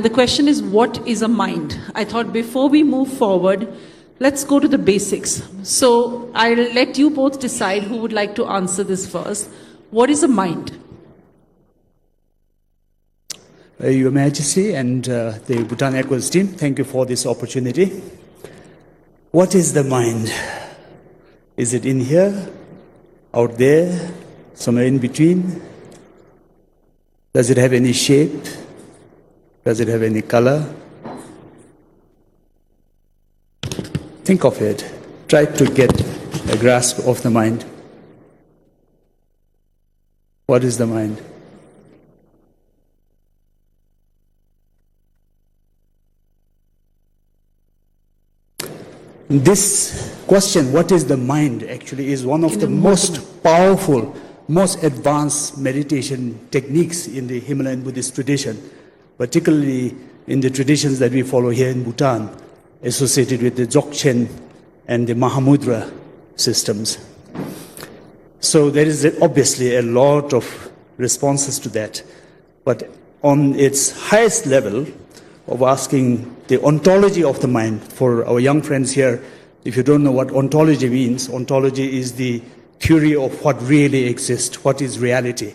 The question is, what is a mind? I thought before we move forward, let's go to the basics. So I'll let you both decide who would like to answer this first. What is a mind? Your Majesty and the Bhutan Equals team, thank you for this opportunity. What is the mind? Is it in here, out there, somewhere in between? Does it have any shape? Does it have any color? Think of it. Try to get a grasp of the mind. What is the mind? This question, what is the mind, actually is one of the most powerful, most advanced meditation techniques in the Himalayan Buddhist tradition, particularly in the traditions that we follow here in Bhutan, associated with the Dzogchen and the Mahamudra systems. So there is obviously a lot of responses to that. But on its highest level of asking the ontology of the mind, for our young friends here, if you don't know what ontology means, ontology is the theory of what really exists, what is reality.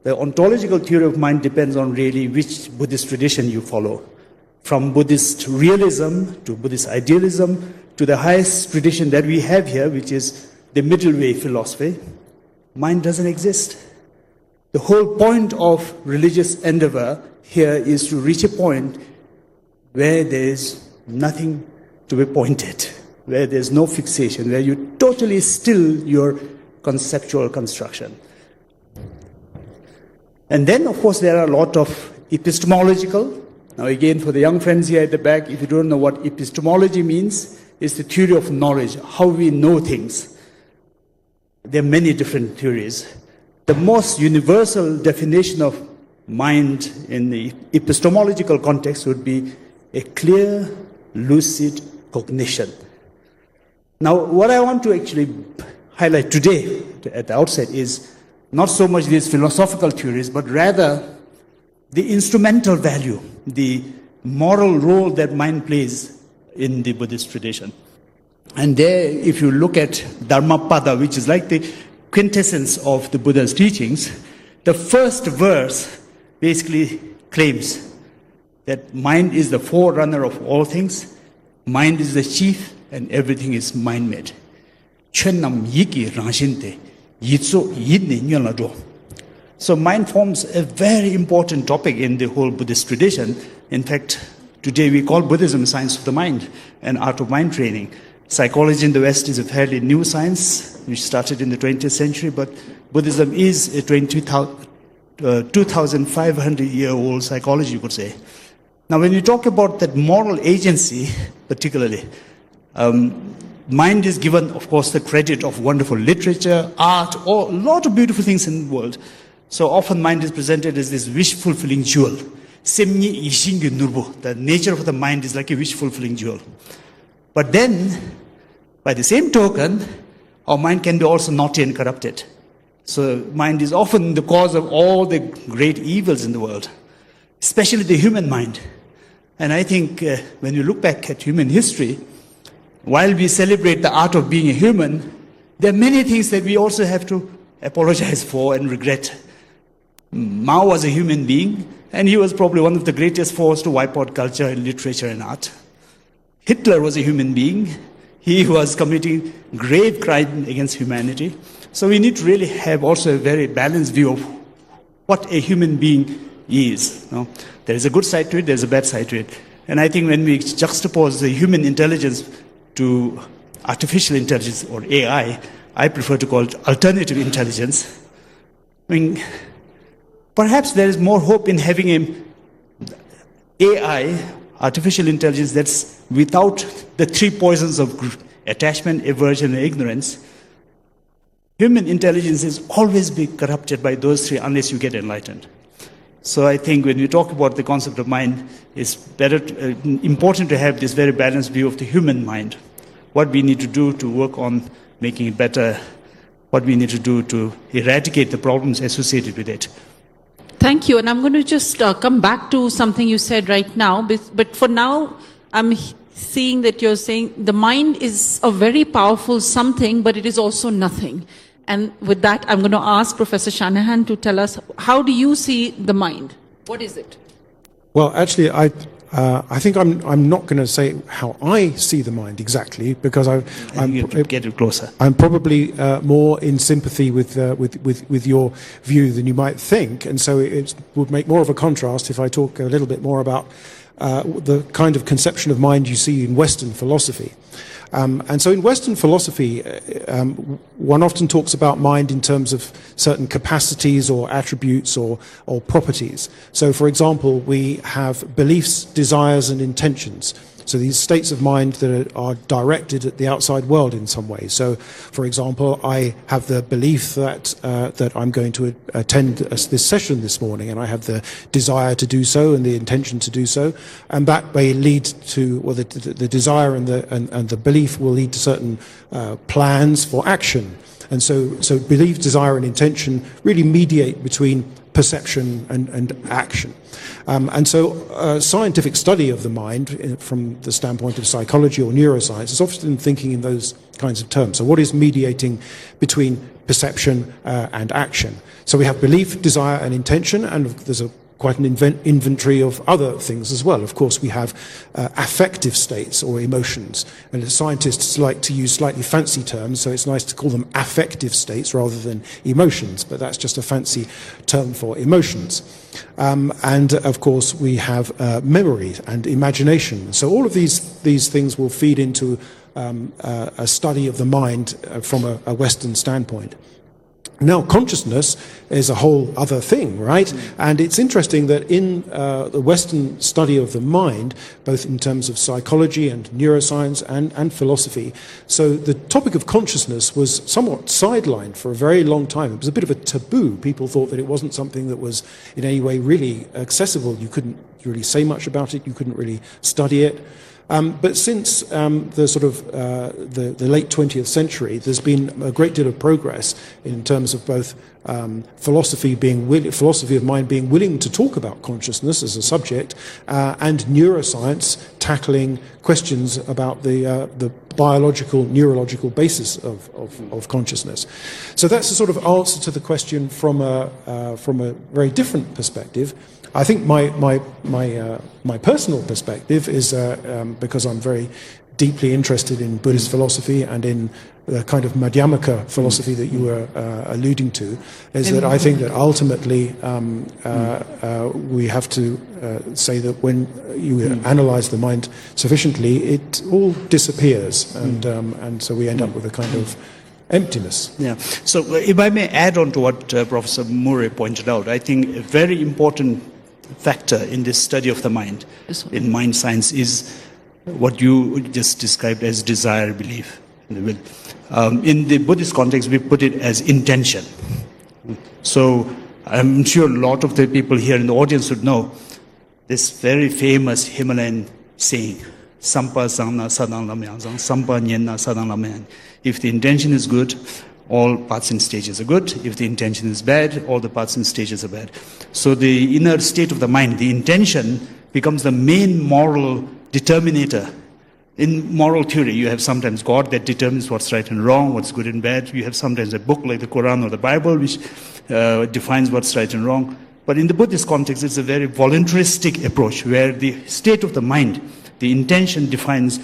The ontological theory of mind depends on really which Buddhist tradition you follow. From Buddhist realism to Buddhist idealism to the highest tradition that we have here, which is the middle way philosophy, mind doesn't exist. The whole point of religious endeavor here is to reach a point where there is nothing to be pointed, where there's no fixation, where you totally still your conceptual construction. And then, of course, there are a lot of epistemological. Now, again, for the young friends here at the back, if you don't know what epistemology means, it's the theory of knowledge, how we know things. There are many different theories. The most universal definition of mind in the epistemological context would be a clear, lucid cognition. Now, what I want to actually highlight today at the outset is not so much these philosophical theories, but rather the instrumental value, the moral role that mind plays in the Buddhist tradition. And there, if you look at Dharmapada, which is like the quintessence of the Buddha's teachings, the first verse basically claims that mind is the forerunner of all things, mind is the chief, and everything is mind-made. So mind forms a very important topic in the whole Buddhist tradition. In fact, today we call Buddhism science of the mind and art of mind training. Psychology in the West is a fairly new science, which started in the 20th century, but Buddhism is a 2,500-year-old psychology, you could say. Now, when you talk about that moral agency, particularly, mind is given, of course, the credit of wonderful literature, art, or a lot of beautiful things in the world. So often mind is presented as this wish-fulfilling jewel. The nature of the mind is like a wish-fulfilling jewel. But then, by the same token, our mind can be also naughty and corrupted. So mind is often the cause of all the great evils in the world, especially the human mind. And I think when you look back at human history, while we celebrate the art of being a human, there are many things that we also have to apologize for and regret. Mao was a human being, and he was probably one of the greatest forces to wipe out culture and literature and art. Hitler was a human being. He was committing grave crime against humanity. So we need to really have also a very balanced view of what a human being is. You know? There is a good side to it, there's a bad side to it. And I think when we juxtapose the human intelligence to artificial intelligence, or AI, I prefer to call it alternative intelligence. I mean, perhaps there is more hope in having an AI, artificial intelligence, that's without the three poisons of attachment, aversion, and ignorance. Human intelligence is always be corrupted by those three unless you get enlightened. So I think when we talk about the concept of mind, it's important to have this very balanced view of the human mind. What we need to do to work on making it better, what we need to do to eradicate the problems associated with it. Thank you. And I'm going to just come back to something you said right now. But for now, I'm seeing that you're saying the mind is a very powerful something, but it is also nothing. And with that, I'm going to ask Professor Shanahan to tell us, how do you see the mind? What is it? Well, actually, I think I'm not going to say how I see the mind exactly, because I'm you have to get it closer. I'm probably more in sympathy with your view than you might think, and so it would make more of a contrast if I talk a little bit more about the kind of conception of mind you see in Western philosophy. And so in Western philosophy, one often talks about mind in terms of certain capacities or attributes or properties. So, for example, we have beliefs, desires, and intentions. So these states of mind that are directed at the outside world in some way. So, for example, I have the belief that I'm going to attend this session this morning, and I have the desire to do so and the intention to do so, and that may lead to, well, the desire and the belief will lead to certain plans for action. And so belief, desire, and intention really mediate between perception and action. And so scientific study of the mind from the standpoint of psychology or neuroscience is often thinking in those kinds of terms. So what is mediating between perception and action? So we have belief, desire, and intention, and there's quite an inventory of other things as well. Of course, we have affective states or emotions, and scientists like to use slightly fancy terms, so it's nice to call them affective states rather than emotions, but that's just a fancy term for emotions. And of course, we have memory and imagination. So all of these things will feed into a study of the mind from a Western standpoint. Now, consciousness is a whole other thing, right? And it's interesting that in the Western study of the mind, both in terms of psychology and neuroscience and philosophy, so the topic of consciousness was somewhat sidelined for a very long time. It was a bit of a taboo. People thought that it wasn't something that was in any way really accessible. You couldn't really say much about it. You couldn't really study it. But since the sort of the late 20th century, there's been a great deal of progress in terms of both philosophy of mind being willing to talk about consciousness as a subject, and neuroscience tackling questions about the biological, neurological basis of consciousness. So that's a sort of answer to the question from a very different perspective. I think my personal perspective is because I'm very deeply interested in Buddhist philosophy and in the kind of Madhyamaka philosophy that you were alluding to, is that I think that ultimately we have to say that when you analyze the mind sufficiently, it all disappears, and so we end up with a kind of emptiness. Yeah. So if I may add on to what Professor Murray pointed out, I think a very important factor in this study of the mind, in mind science, is what you just described as desire, belief, and the will. In the Buddhist context, we put it as intention. So I'm sure a lot of the people here in the audience would know this very famous Himalayan saying, Sampa Sangna Sadang Lamyang, Sampa Nyenna Sadang Lamyang. If the intention is good, all parts and stages are good. If the intention is bad, all the parts and stages are bad. So the inner state of the mind, the intention, becomes the main moral determinator. In moral theory, you have sometimes God that determines what's right and wrong, what's good and bad. You have sometimes a book like the Quran or the Bible which defines what's right and wrong. But in the Buddhist context, it's a very voluntaristic approach where the state of the mind, the intention, defines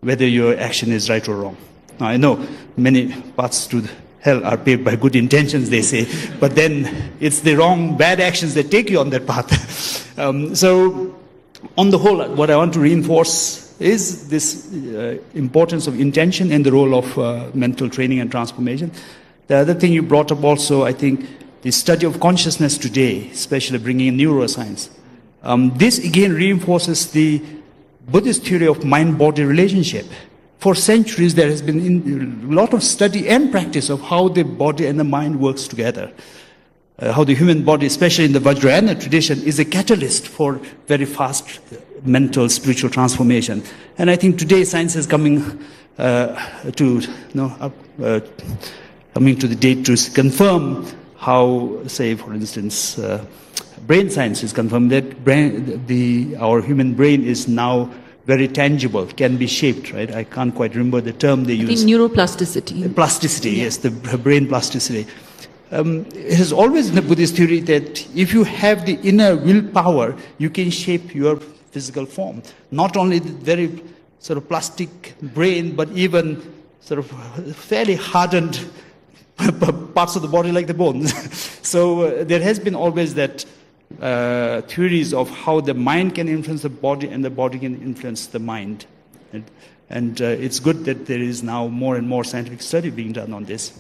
whether your action is right or wrong. Now, I know many paths to hell are paved by good intentions, they say, but then it's the wrong, bad actions that take you on that path. So, on the whole, what I want to reinforce is this importance of intention and the role of mental training and transformation. The other thing you brought up also, I think, the study of consciousness today, especially bringing in neuroscience. This again reinforces the Buddhist theory of mind-body relationship. For centuries, there has been a lot of study and practice of how the body and the mind works together. How the human body, especially in the Vajrayana tradition, is a catalyst for very fast mental, spiritual transformation. And I think today science is coming coming to the date to confirm how, say, for instance, brain science is confirmed that our human brain is now very tangible, can be shaped, right? I can't quite remember the term they use. I think neuroplasticity. Plasticity, yes, the brain plasticity. It has always been a Buddhist theory that if you have the inner willpower, you can shape your physical form. Not only the very sort of plastic brain, but even sort of fairly hardened parts of the body like the bones. So there has been always that theories of how the mind can influence the body and the body can influence the mind. And it's good that there is now more and more scientific study being done on this.